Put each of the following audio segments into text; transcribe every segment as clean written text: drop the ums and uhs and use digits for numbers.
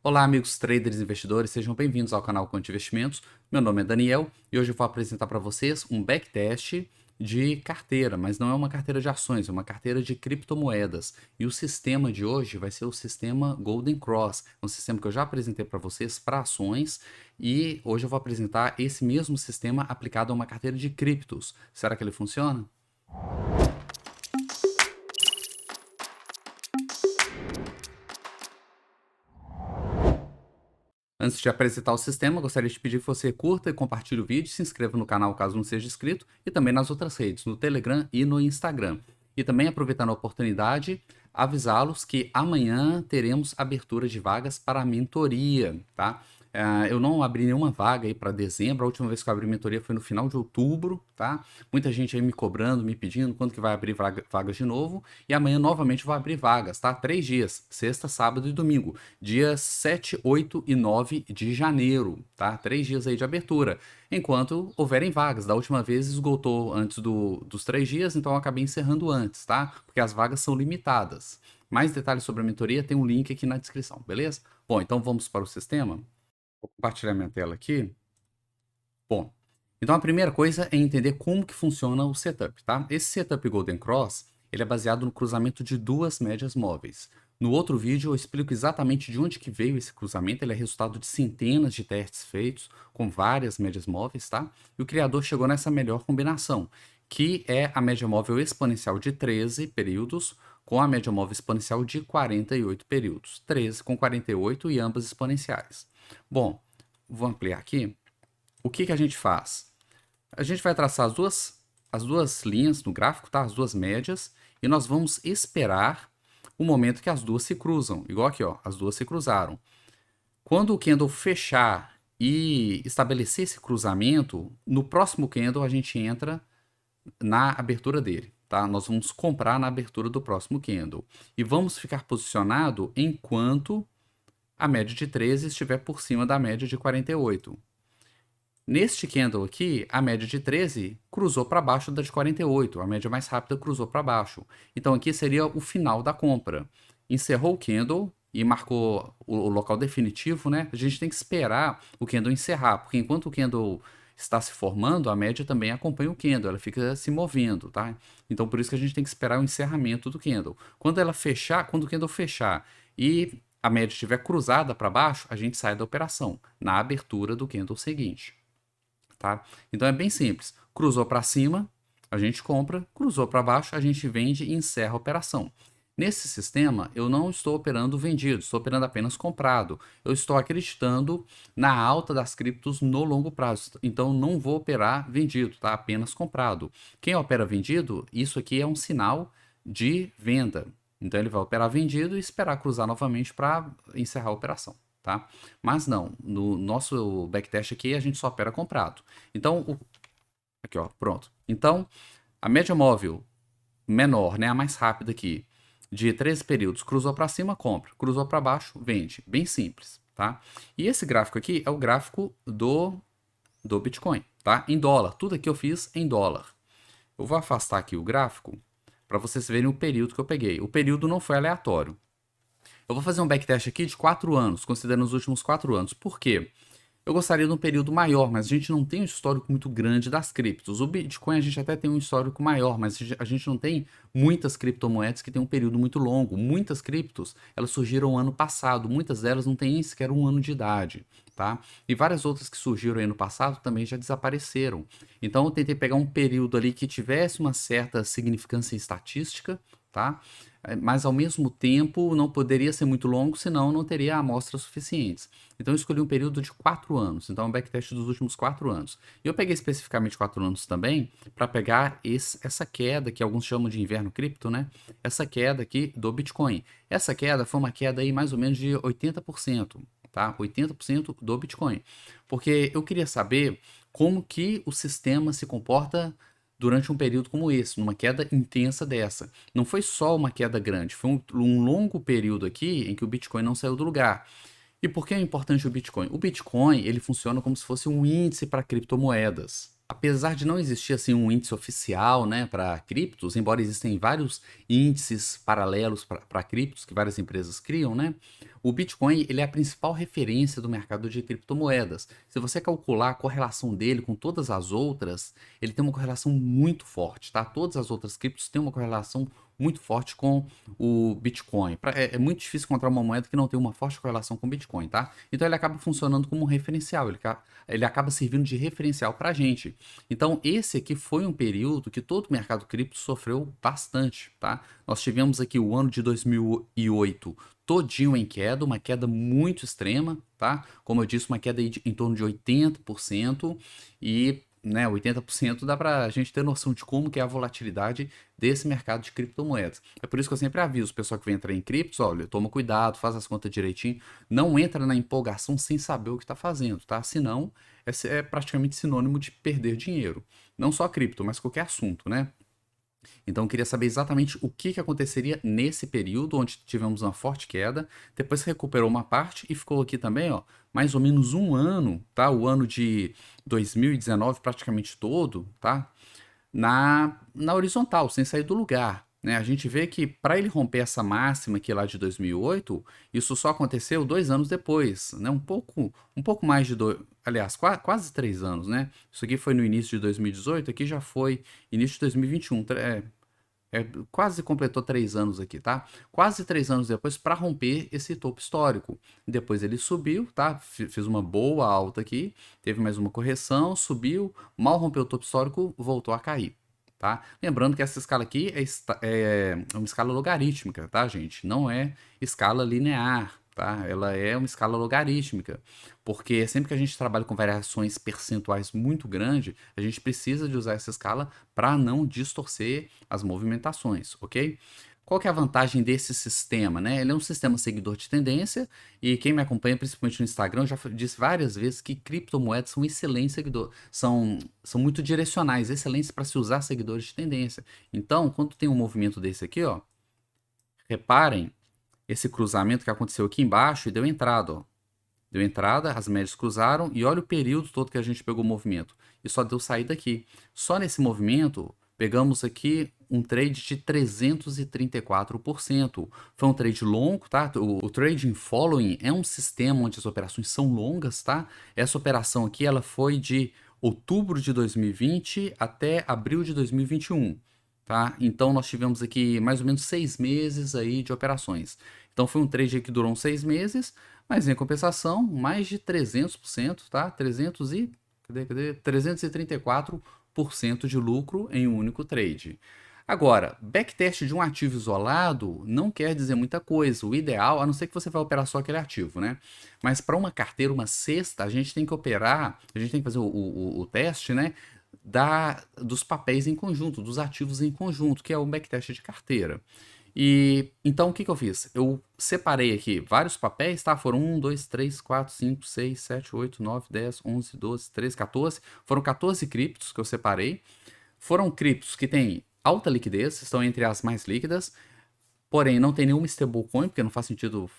Olá, amigos traders e investidores, sejam bem-vindos ao canal Quant Investimentos. Meu nome é Daniel e hoje eu vou apresentar para vocês um backtest de carteira, mas não é uma carteira de ações, é uma carteira de criptomoedas. E o sistema de hoje vai ser o sistema Golden Cross, um sistema que eu já apresentei para vocês para ações e hoje eu vou apresentar esse mesmo sistema aplicado a uma carteira de criptos. Será que ele funciona? Antes de apresentar o sistema, gostaria de pedir que você curta e compartilhe o vídeo, se inscreva no canal caso não seja inscrito e também nas outras redes, no Telegram e no Instagram. E também, aproveitando a oportunidade, avisá-los que amanhã teremos abertura de vagas para a mentoria, tá? Eu não abri nenhuma vaga aí para dezembro, a última vez que eu abri mentoria foi no final de outubro, tá? Muita gente aí me cobrando, me pedindo quando que vai abrir vagas de novo, e amanhã novamente vou abrir vagas, tá? 3 dias, sexta, sábado e domingo, dias 7, 8 e 9 de janeiro, tá? 3 dias aí de abertura, enquanto houverem vagas. Da última vez esgotou antes dos 3 dias, então eu acabei encerrando antes, tá? Porque as vagas são limitadas. Mais detalhes sobre a mentoria tem um link aqui na descrição, beleza? Bom, então vamos para o sistema. Vou compartilhar minha tela aqui. Bom, então a primeira coisa é entender como que funciona o setup, tá? Esse setup Golden Cross, ele é baseado no cruzamento de duas médias móveis. No outro vídeo eu explico exatamente de onde que veio esse cruzamento, ele é resultado de centenas de testes feitos com várias médias móveis, tá? E o criador chegou nessa melhor combinação, que é a média móvel exponencial de 13 períodos com a média móvel exponencial de 48 períodos. 13 com 48 e ambas exponenciais. Bom, vou ampliar aqui. O que que a gente faz? A gente vai traçar as duas linhas no gráfico, tá? As duas médias, e nós vamos esperar o momento que as duas se cruzam. Igual aqui, ó, as duas se cruzaram. Quando o candle fechar e estabelecer esse cruzamento, no próximo candle a gente entra na abertura dele, tá? Nós vamos comprar na abertura do próximo candle. E vamos ficar posicionado enquanto a média de 13 estiver por cima da média de 48. Neste candle aqui, a média de 13 cruzou para baixo da de 48, a média mais rápida cruzou para baixo. Então aqui seria o final da compra. Encerrou o candle e marcou o local definitivo, né? A gente tem que esperar o candle encerrar, porque enquanto o candle está se formando, a média também acompanha o candle, ela fica se movendo, tá? Então por isso que a gente tem que esperar o encerramento do candle. Quando ela fechar, quando o candle fechar e a média estiver cruzada para baixo, a gente sai da operação na abertura do candle seguinte. Tá? Então é bem simples. Cruzou para cima, a gente compra, cruzou para baixo, a gente vende e encerra a operação. Nesse sistema, eu não estou operando vendido, estou operando apenas comprado. Eu estou acreditando na alta das criptos no longo prazo. Então, não vou operar vendido, tá? Apenas comprado. Quem opera vendido, isso aqui é um sinal de venda. Então, ele vai operar vendido e esperar cruzar novamente para encerrar a operação. Tá? Mas não, no nosso backtest aqui a gente só opera comprado. Então, aqui ó, pronto. Então, a média móvel menor, né, a mais rápida aqui, de 13 períodos, cruzou para cima, compra, cruzou para baixo, vende. Bem simples, tá? E esse gráfico aqui é o gráfico do Bitcoin, tá? Em dólar, tudo aqui eu fiz em dólar. Eu vou afastar aqui o gráfico para vocês verem o período que eu peguei. O período não foi aleatório. Eu vou fazer um backtest aqui de 4 anos, considerando os últimos 4 anos. Por quê? Eu gostaria de um período maior, mas a gente não tem um histórico muito grande das criptos. O Bitcoin a gente até tem um histórico maior, mas a gente não tem muitas criptomoedas que têm um período muito longo. Muitas criptos, elas surgiram ano passado, muitas delas não têm sequer um ano de idade, tá? E várias outras que surgiram ano passado também já desapareceram. Então eu tentei pegar um período ali que tivesse uma certa significância estatística, tá? Mas ao mesmo tempo não poderia ser muito longo, senão não teria amostras suficientes. Então eu escolhi um período de 4 anos, então é um backtest dos últimos 4 anos. E eu peguei especificamente 4 anos também para pegar essa queda que alguns chamam de inverno cripto, né? Essa queda aqui do Bitcoin. Essa queda foi uma queda aí mais ou menos de 80%, tá? 80% do Bitcoin. Porque eu queria saber como que o sistema se comporta durante um período como esse, numa queda intensa dessa. Não foi só uma queda grande, foi um longo período aqui em que o Bitcoin não saiu do lugar. E por que é importante o Bitcoin? O Bitcoin ele funciona como se fosse um índice para criptomoedas. Apesar de não existir assim um índice oficial, né, para criptos, embora existem vários índices paralelos para criptos que várias empresas criam, né, o Bitcoin ele é a principal referência do mercado de criptomoedas. Se você calcular a correlação dele com todas as outras, ele tem uma correlação muito forte, tá? Todas as outras criptos têm uma correlação muito forte com o Bitcoin. É muito difícil encontrar uma moeda que não tem uma forte correlação com o Bitcoin, tá? Então ele acaba funcionando como um referencial, ele acaba servindo de referencial para a gente. Então esse aqui foi um período que todo o mercado cripto sofreu bastante, tá? Nós tivemos aqui o ano de 2008 todinho em queda, uma queda muito extrema, tá? Como eu disse, uma queda aí em torno de 80% e, né, 80% dá para a gente ter noção de como que é a volatilidade desse mercado de criptomoedas. É por isso que eu sempre aviso o pessoal que vai entrar em criptos, olha, toma cuidado, faz as contas direitinho, não entra na empolgação sem saber o que está fazendo, tá? Senão é praticamente sinônimo de perder dinheiro. Não só cripto, mas qualquer assunto, né? Então eu queria saber exatamente o que aconteceria nesse período onde tivemos uma forte queda, depois recuperou uma parte e ficou aqui também, ó, mais ou menos um ano, tá? O ano de 2019 praticamente todo, tá? Na horizontal, sem sair do lugar. Né? A gente vê que para ele romper essa máxima aqui lá de 2008, isso só aconteceu 2 anos depois, né? Um pouco mais de aliás, quase 3 anos, né? Isso aqui foi no início de 2018, aqui já foi início de 2021, quase completou 3 anos aqui, tá? Quase 3 anos depois para romper esse topo histórico. Depois ele subiu, tá? Fez uma boa alta aqui, teve mais uma correção, subiu, mal rompeu o topo histórico, voltou a cair. Tá? Lembrando que essa escala aqui é uma escala logarítmica, tá, gente? Não é escala linear, tá? Ela é uma escala logarítmica, porque sempre que a gente trabalha com variações percentuais muito grandes, a gente precisa de usar essa escala para não distorcer as movimentações, ok? Qual que é a vantagem desse sistema, né? Ele é um sistema seguidor de tendência e quem me acompanha, principalmente no Instagram, já disse várias vezes que criptomoedas são excelentes seguidores, são muito direcionais, excelentes para se usar seguidores de tendência. Então, quando tem um movimento desse aqui, ó, reparem esse cruzamento que aconteceu aqui embaixo e deu entrada, ó. Deu entrada, as médias cruzaram e olha o período todo que a gente pegou o movimento. E só deu saída aqui. Só nesse movimento, pegamos aqui um trade de 334%. Foi um trade longo, tá? O trading following é um sistema onde as operações são longas, tá? Essa operação aqui, ela foi de outubro de 2020 até abril de 2021. Tá? Então nós tivemos aqui mais ou menos 6 meses aí de operações. Então foi um trade que durou uns 6 meses, mas em compensação, mais de 300%, tá? 334% de lucro em um único trade. Agora, backtest de um ativo isolado não quer dizer muita coisa. O ideal, a não ser que você vai operar só aquele ativo, né? Mas para uma carteira, uma cesta, a gente tem que operar, a gente tem que fazer o teste, né? Dos papéis em conjunto, dos ativos em conjunto, que é o backtest de carteira. E então o que eu fiz? Eu separei aqui vários papéis, tá? Foram 1, 2, 3, 4, 5, 6, 7, 8, 9, 10, 11, 12, 13, 14. Foram 14 criptos que eu separei. Foram criptos que têm alta liquidez, estão entre as mais líquidas, porém não tem nenhuma stablecoin, porque não faz sentido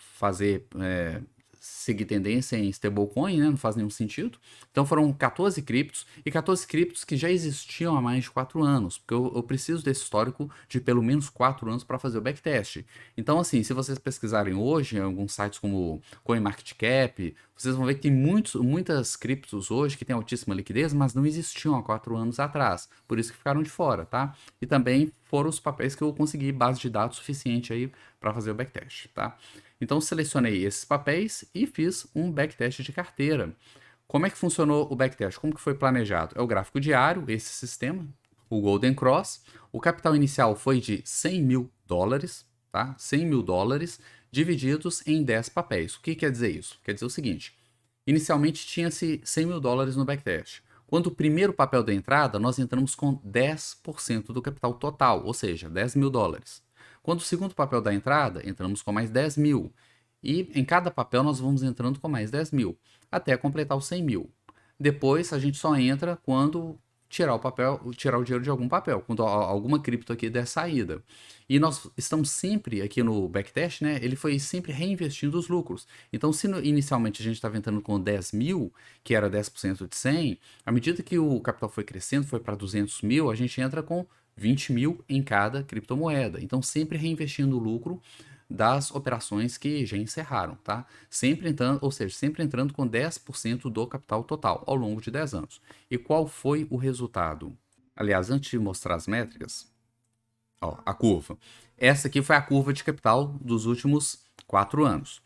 seguir tendência em stablecoin, né? Não faz nenhum sentido. Então foram 14 criptos e 14 criptos que já existiam há mais de 4 anos, porque eu preciso desse histórico de pelo menos 4 anos para fazer o backtest. Então, assim, se vocês pesquisarem hoje em alguns sites como CoinMarketCap, vocês vão ver que tem muitas criptos hoje que têm altíssima liquidez, mas não existiam há 4 anos atrás. Por isso que ficaram de fora, tá? E também foram os papéis que eu consegui base de dados suficiente aí para fazer o backtest, tá? Então selecionei esses papéis e fiz um backtest de carteira. Como é que funcionou o backtest? Como que foi planejado? É o gráfico diário, esse sistema, o Golden Cross. O capital inicial foi de 100 mil dólares, tá? 100 mil dólares divididos em 10 papéis. O que quer dizer isso? Quer dizer o seguinte, inicialmente tinha-se 100 mil dólares no backtest. Quando o primeiro papel da entrada, nós entramos com 10% do capital total, ou seja, 10 mil dólares. Quando o segundo papel da entrada, entramos com mais 10 mil. E em cada papel nós vamos entrando com mais 10 mil, até completar os 100 mil. Depois a gente só entra quando tirar o papel, tirar o dinheiro de algum papel, quando alguma cripto aqui der saída. E nós estamos sempre aqui no backtest, né? Ele foi sempre reinvestindo os lucros. Então, se inicialmente a gente estava entrando com 10 mil, que era 10% de 100, à medida que o capital foi crescendo, foi para 200 mil, a gente entra com 20 mil em cada criptomoeda. Então, sempre reinvestindo o lucro das operações que já encerraram, tá? Sempre entrando, ou seja, sempre entrando com 10% do capital total ao longo de 10 anos. E qual foi o resultado? Aliás, antes de mostrar as métricas, ó, a curva. Essa aqui foi a curva de capital dos últimos 4 anos.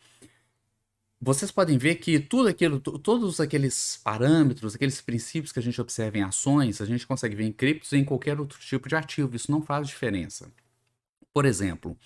Vocês podem ver que tudo aquilo, todos aqueles parâmetros, aqueles princípios que a gente observa em ações, a gente consegue ver em criptos e em qualquer outro tipo de ativo. Isso não faz diferença. Por exemplo,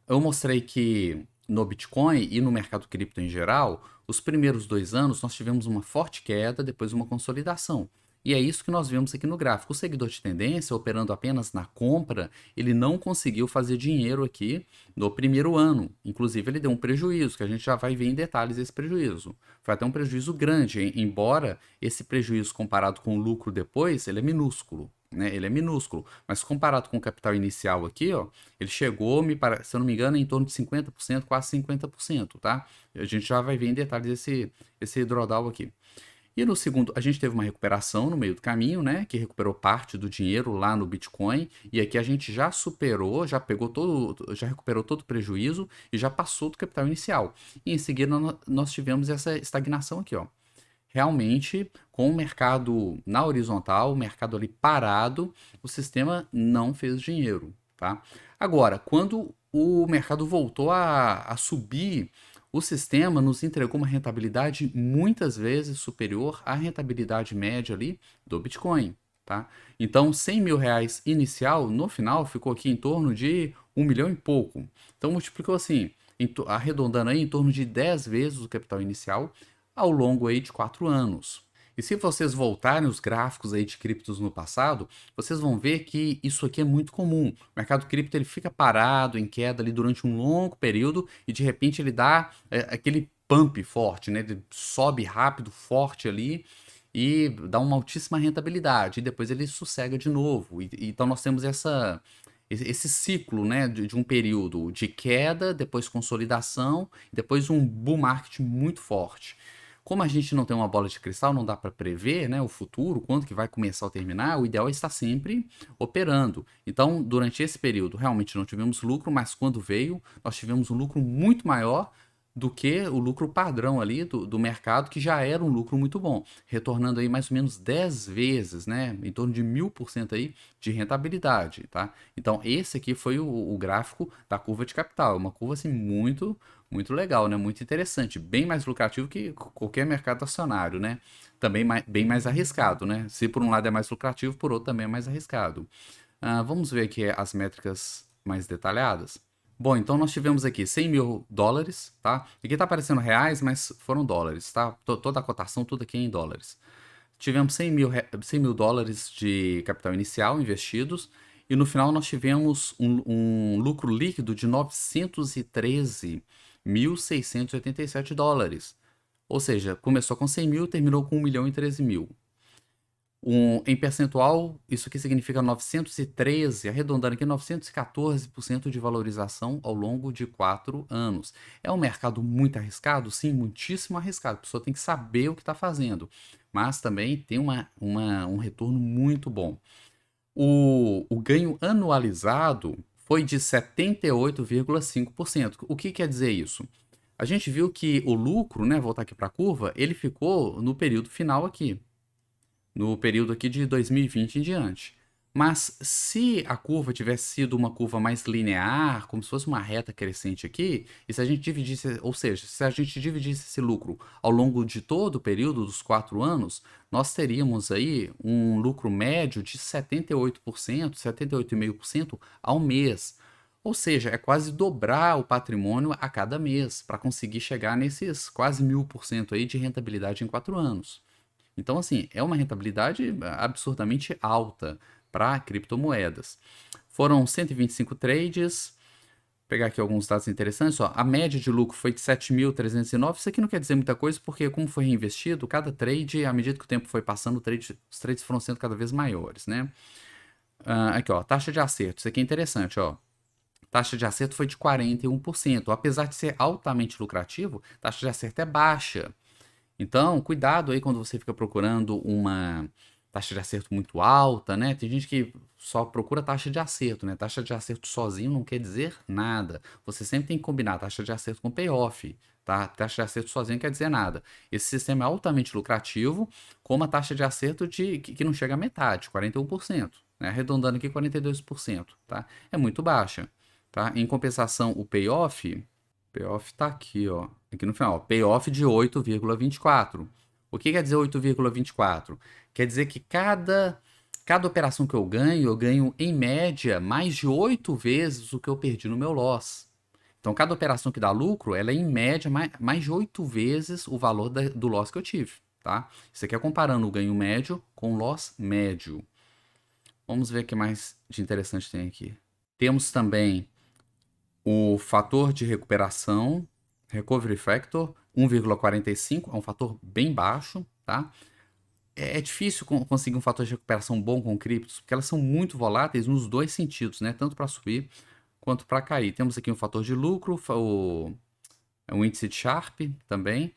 eu mostrei que no Bitcoin e no mercado cripto em geral, os primeiros 2 anos nós tivemos uma forte queda, depois uma consolidação. E é isso que nós vemos aqui no gráfico. O seguidor de tendência, operando apenas na compra, ele não conseguiu fazer dinheiro aqui no primeiro ano. Inclusive, ele deu um prejuízo, que a gente já vai ver em detalhes esse prejuízo. Foi até um prejuízo grande, embora esse prejuízo comparado com o lucro depois, ele é minúsculo. Né? Ele é minúsculo, mas comparado com o capital inicial aqui, ó, ele chegou, se eu não me engano, em torno de 50%, quase 50%, tá? A gente já vai ver em detalhes esse drawdown aqui. E no segundo, a gente teve uma recuperação no meio do caminho, né? Que recuperou parte do dinheiro lá no Bitcoin. E aqui a gente já superou, já recuperou todo o prejuízo e já passou do capital inicial. E em seguida nós tivemos essa estagnação aqui, ó. Realmente, com o mercado na horizontal, o mercado ali parado, o sistema não fez dinheiro, tá? Agora, quando o mercado voltou a subir, o sistema nos entregou uma rentabilidade muitas vezes superior à rentabilidade média ali do Bitcoin, tá? Então, 100 mil reais inicial, no final, ficou aqui em torno de 1 milhão e pouco. Então, multiplicou assim, arredondando aí, em torno de 10 vezes o capital inicial ao longo aí de 4 anos. E se vocês voltarem os gráficos aí de criptos no passado, vocês vão ver que isso aqui é muito comum. O mercado cripto ele fica parado, em queda ali durante um longo período e de repente ele dá aquele pump forte, né? Ele sobe rápido, forte ali e dá uma altíssima rentabilidade. E depois ele sossega de novo. Então nós temos esse ciclo, né, de um período de queda, depois consolidação, depois um bull market muito forte. Como a gente não tem uma bola de cristal, não dá para prever, né, o futuro, quando que vai começar ou terminar, o ideal é estar sempre operando. Então, durante esse período, realmente não tivemos lucro, mas quando veio, nós tivemos um lucro muito maior do que o lucro padrão ali do mercado, que já era um lucro muito bom, retornando aí mais ou menos 10 vezes, né, em torno de 1000% aí de rentabilidade, tá? Então, esse aqui foi o gráfico da curva de capital, uma curva assim muito legal, né? Muito interessante, bem mais lucrativo que qualquer mercado acionário, né? Também bem mais arriscado, né? Se por um lado é mais lucrativo, por outro também é mais arriscado. Vamos ver aqui as métricas mais detalhadas. Bom, então nós tivemos aqui 100 mil dólares, tá? Aqui tá aparecendo reais, mas foram dólares, tá? Toda a cotação, tudo aqui é em dólares. Tivemos 100 mil dólares de capital inicial investidos e no final nós tivemos um lucro líquido de 913.687 dólares. Ou seja, começou com 100 mil, terminou com 1.013.000. Em percentual, isso aqui significa 913, arredondando aqui, 914% de valorização ao longo de 4 anos. É um mercado muito arriscado? Sim, muitíssimo arriscado. A pessoa tem que saber o que está fazendo, mas também tem um retorno muito bom. O ganho anualizado foi de 78,5%. O que quer dizer isso? A gente viu que o lucro, né, voltar aqui para a curva, ele ficou no período final aqui, no período aqui de 2020 em diante. Mas se a curva tivesse sido uma curva mais linear, como se fosse uma reta crescente aqui, e se a gente dividisse, ou seja, se a gente dividisse esse lucro ao longo de todo o período dos 4 anos, nós teríamos aí um lucro médio de 78%, 78,5% ao mês. Ou seja, é quase dobrar o patrimônio a cada mês para conseguir chegar nesses quase 1000% aí de rentabilidade em 4 anos. Então, assim, é uma rentabilidade absurdamente alta para criptomoedas. Foram 125 trades, Pegar aqui alguns dados interessantes, ó. A média de lucro foi de 7.309. Isso aqui não quer dizer muita coisa, porque como foi reinvestido, cada trade, à medida que o tempo foi passando, os trades foram sendo cada vez maiores, né? Aqui, ó, taxa de acerto. Isso aqui é interessante, ó. Taxa de acerto foi de 41%. Apesar de ser altamente lucrativo, taxa de acerto é baixa. Então, cuidado aí quando você fica procurando uma taxa de acerto muito alta, né? Tem gente que só procura taxa de acerto, né? Taxa de acerto sozinho não quer dizer nada. Você sempre tem que combinar taxa de acerto com payoff, tá? Taxa de acerto sozinho não quer dizer nada. Esse sistema é altamente lucrativo, com uma taxa de acerto que não chega a metade, 41%, né? Arredondando aqui, 42%, tá? É muito baixa, tá? Em compensação, o payoff tá aqui, ó. Aqui no final, ó, payoff de 8,24. O que quer dizer 8,24? Quer dizer que cada operação que eu ganho em média mais de 8 vezes o que eu perdi no meu loss. Então, cada operação que dá lucro, ela é em média mais de 8 vezes o valor do loss que eu tive, tá? Isso aqui é comparando o ganho médio com o loss médio. Vamos ver o que mais de interessante tem aqui. Temos também o fator de recuperação, Recovery Factor, 1,45, é um fator bem baixo, tá? É difícil conseguir um fator de recuperação bom com criptos, porque elas são muito voláteis nos dois sentidos, né? Tanto para subir quanto para cair. Temos aqui um fator de lucro, o índice de Sharpe também.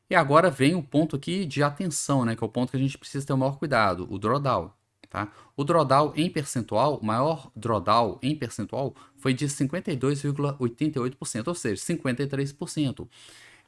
E agora vem o ponto aqui de atenção, né? Que é o ponto que a gente precisa ter o maior cuidado, o drawdown. Tá? O drawdown em percentual, o maior drawdown em percentual foi de 52,88%, ou seja, 53%.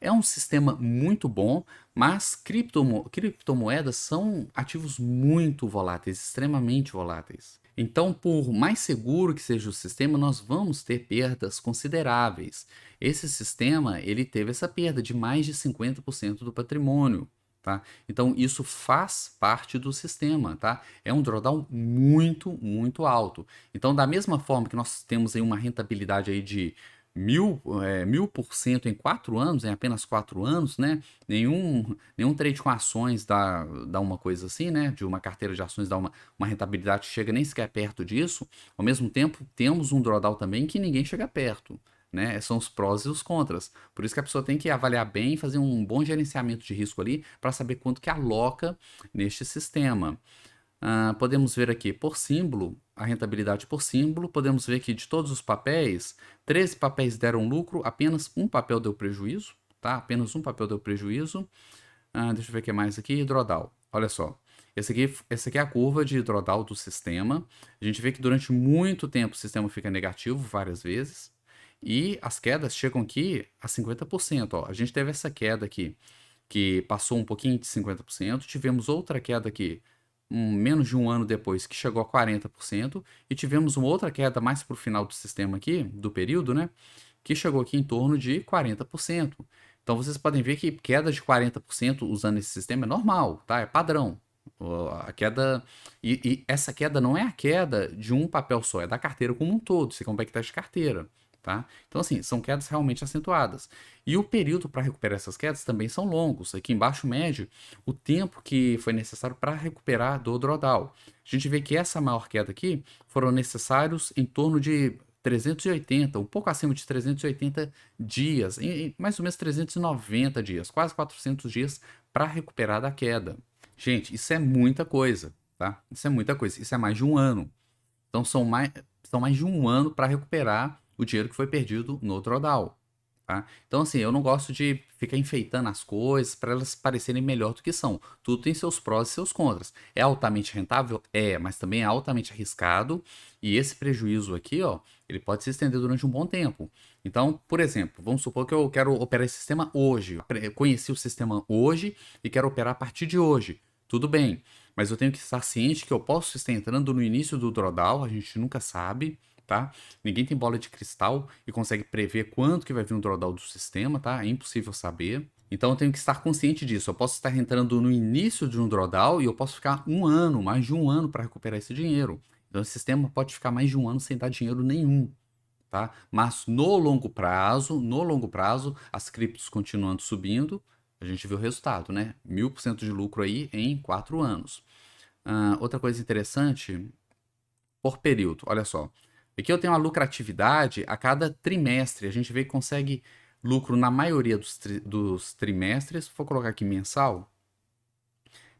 É um sistema muito bom, mas criptomoedas são ativos muito voláteis, extremamente voláteis. Então, por mais seguro que seja o sistema, nós vamos ter perdas consideráveis. Esse sistema, ele teve essa perda de mais de 50% do patrimônio. Tá? Então, isso faz parte do sistema, tá? É um drawdown muito, muito alto. Então, da mesma forma que nós temos aí uma rentabilidade aí de 1000% em 4 anos, em apenas 4 anos, né? Nenhum trade com ações dá uma coisa assim, né? De uma carteira de ações dá uma rentabilidade que chega nem sequer perto disso. Ao mesmo tempo, temos um drawdown também que ninguém chega perto. Né? São os prós e os contras. Por isso que a pessoa tem que avaliar bem e fazer um bom gerenciamento de risco ali para saber quanto que aloca neste sistema. Podemos ver aqui por símbolo, a rentabilidade por símbolo. Podemos ver que de todos os papéis, 13 papéis deram lucro, apenas um papel deu prejuízo. Tá? Apenas um papel deu prejuízo. Deixa eu ver o que mais aqui. Drawdown. Olha só. Essa aqui é a curva de drawdown do sistema. A gente vê que durante muito tempo o sistema fica negativo várias vezes. E as quedas chegam aqui a 50%. Ó. A gente teve essa queda aqui, que passou um pouquinho de 50%. Tivemos outra queda aqui, menos de um ano depois, que chegou a 40%. E tivemos uma outra queda mais para o final do sistema aqui, do período, né? Que chegou aqui em torno de 40%. Então vocês podem ver que queda de 40% usando esse sistema é normal, tá? É padrão. A queda. E essa queda não é a queda de um papel só, é da carteira como um todo. Isso aqui é um backtest de carteira. Tá? Então, assim, são quedas realmente acentuadas. E o período para recuperar essas quedas também são longos. Aqui embaixo, médio, o tempo que foi necessário para recuperar do drawdown. A gente vê que essa maior queda aqui foram necessários em torno de 380, um pouco acima de 380 dias, em mais ou menos 390 dias, quase 400 dias para recuperar da queda. Gente, isso é muita coisa, tá? Isso é muita coisa. Isso é mais de um ano. Então, são mais de um ano para recuperar o dinheiro que foi perdido no drawdown. Tá? Então, assim, eu não gosto de ficar enfeitando as coisas para elas parecerem melhor do que são. Tudo tem seus prós e seus contras. É altamente rentável? É, mas também é altamente arriscado. E esse prejuízo aqui, ó, ele pode se estender durante um bom tempo. Então, por exemplo, vamos supor que eu quero operar esse sistema hoje. Eu conheci o sistema hoje e quero operar a partir de hoje. Tudo bem, mas eu tenho que estar ciente que eu posso estar entrando no início do drawdown, a gente nunca sabe, tá? Ninguém tem bola de cristal e consegue prever quanto que vai vir um drawdown do sistema, tá? É impossível saber. Então eu tenho que estar consciente disso. Eu posso estar entrando no início de um drawdown e eu posso ficar um ano, mais de um ano para recuperar esse dinheiro. Então o sistema pode ficar mais de um ano sem dar dinheiro nenhum. Tá? Mas no longo prazo, as criptos continuando subindo, a gente viu o resultado, né? 1000% de lucro aí em 4 anos. Outra coisa interessante, por período, olha só. Aqui eu tenho a lucratividade a cada trimestre. A gente vê que consegue lucro na maioria dos trimestres. Vou colocar aqui mensal.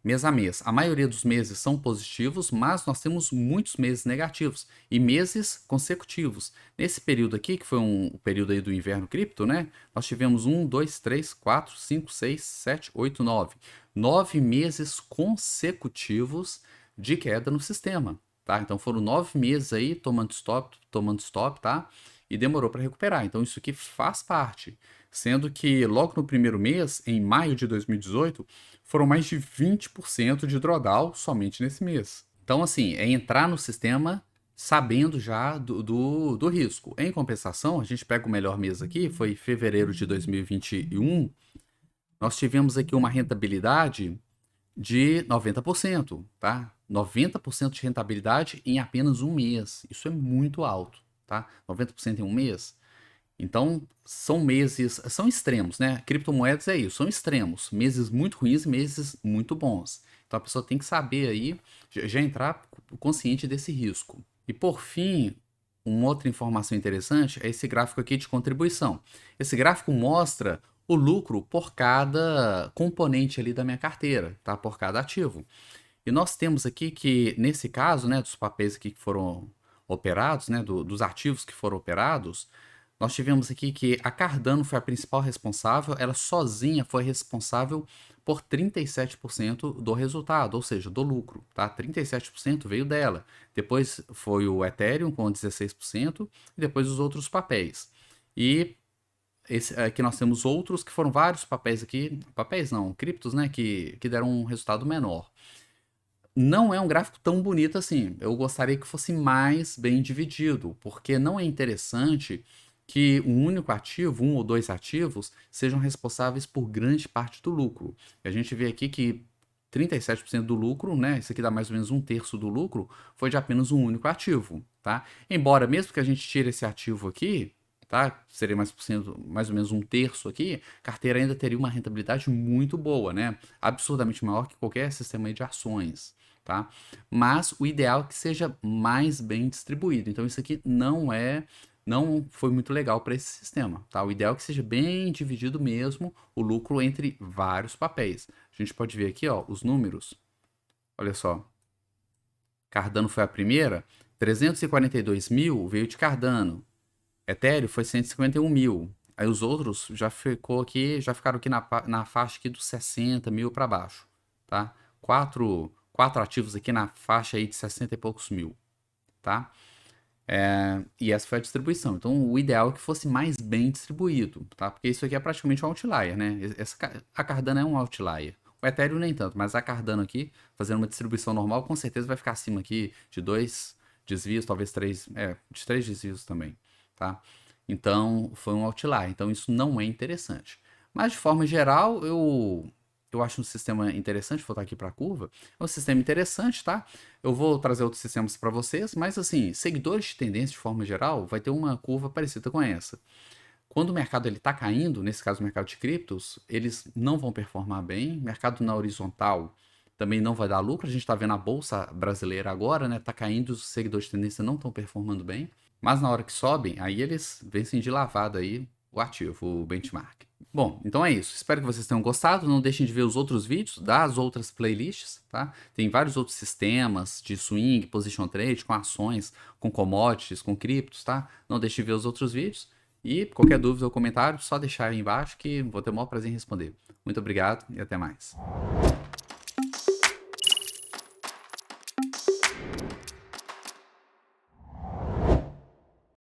Mês a mês. A maioria dos meses são positivos, mas nós temos muitos meses negativos e meses consecutivos. Nesse período aqui, que foi um período aí do inverno cripto, né? Nós tivemos 1, 2, 3, 4, 5, 6, 7, 8, 9. 9 meses consecutivos de queda no sistema, tá? Então foram 9 meses aí tomando stop, tá? E demorou para recuperar. Então isso aqui faz parte. Sendo que logo no primeiro mês, em maio de 2018, foram mais de 20% de drawdown somente nesse mês. Então, assim, é entrar no sistema sabendo já do risco. Em compensação, a gente pega o melhor mês aqui, foi fevereiro de 2021, nós tivemos aqui uma rentabilidade de 90%, tá? 90% de rentabilidade em apenas um mês. Isso é muito alto, tá? 90% em um mês. Então, são meses, são extremos, né? Criptomoedas é isso, são extremos. Meses muito ruins e meses muito bons. Então, a pessoa tem que saber aí, já entrar consciente desse risco. E, por fim, uma outra informação interessante é esse gráfico aqui de contribuição. Esse gráfico mostra o lucro por cada componente ali da minha carteira, tá? Por cada ativo. E nós temos aqui que, nesse caso, né, dos papéis aqui que foram operados, né, dos ativos que foram operados, nós tivemos aqui que a Cardano foi a principal responsável, ela sozinha foi responsável por 37% do resultado, ou seja, do lucro, tá? 37% veio dela. Depois foi o Ethereum com 16% e depois os outros papéis. E aqui nós temos outros que foram vários papéis aqui, papéis não, criptos, né, que deram um resultado menor. Não é um gráfico tão bonito assim. Eu gostaria que fosse mais bem dividido, porque não é interessante que um único ativo, um ou dois ativos, sejam responsáveis por grande parte do lucro. A gente vê aqui que 37% do lucro, né? Isso aqui dá mais ou menos um terço do lucro, foi de apenas um único ativo, tá? Embora, mesmo que a gente tire esse ativo aqui, tá? Seria mais ou menos um terço aqui, a carteira ainda teria uma rentabilidade muito boa, né? Absurdamente maior que qualquer sistema de ações, tá? Mas o ideal é que seja mais bem distribuído. Então isso aqui não foi muito legal para esse sistema, tá? O ideal é que seja bem dividido mesmo o lucro entre vários papéis. A gente pode ver aqui, ó, os números. Olha só. Cardano foi a primeira, 342 mil veio de Cardano. Ethereum foi 151 mil. Aí os outros já ficaram aqui na faixa aqui dos 60 mil para baixo, tá? Quatro ativos aqui na faixa aí de 60 e poucos mil, tá? E essa foi a distribuição. Então, o ideal é que fosse mais bem distribuído, tá? Porque isso aqui é praticamente um outlier, né? A Cardano é um outlier. O Ethereum nem tanto, mas a Cardano aqui, fazendo uma distribuição normal, com certeza vai ficar acima aqui de 2 desvios, talvez 3, de 3 desvios também, tá? Então, foi um outlier. Então, isso não é interessante. Mas, de forma geral, eu acho um sistema interessante, vou voltar aqui para a curva. É um sistema interessante, tá? Eu vou trazer outros sistemas para vocês, mas assim, seguidores de tendência de forma geral, vai ter uma curva parecida com essa. Quando o mercado está caindo, nesse caso o mercado de criptos, eles não vão performar bem. Mercado na horizontal também não vai dar lucro. A gente está vendo a bolsa brasileira agora, né? Tá caindo, os seguidores de tendência não estão performando bem. Mas na hora que sobem, aí eles vencem de lavada aí o ativo, o benchmark. Bom, então é isso. Espero que vocês tenham gostado. Não deixem de ver os outros vídeos das outras playlists, tá? Tem vários outros sistemas de swing, position trade, com ações, com commodities, com criptos, tá? Não deixe de ver os outros vídeos. E qualquer dúvida ou comentário, só deixar aí embaixo que vou ter o maior prazer em responder. Muito obrigado e até mais.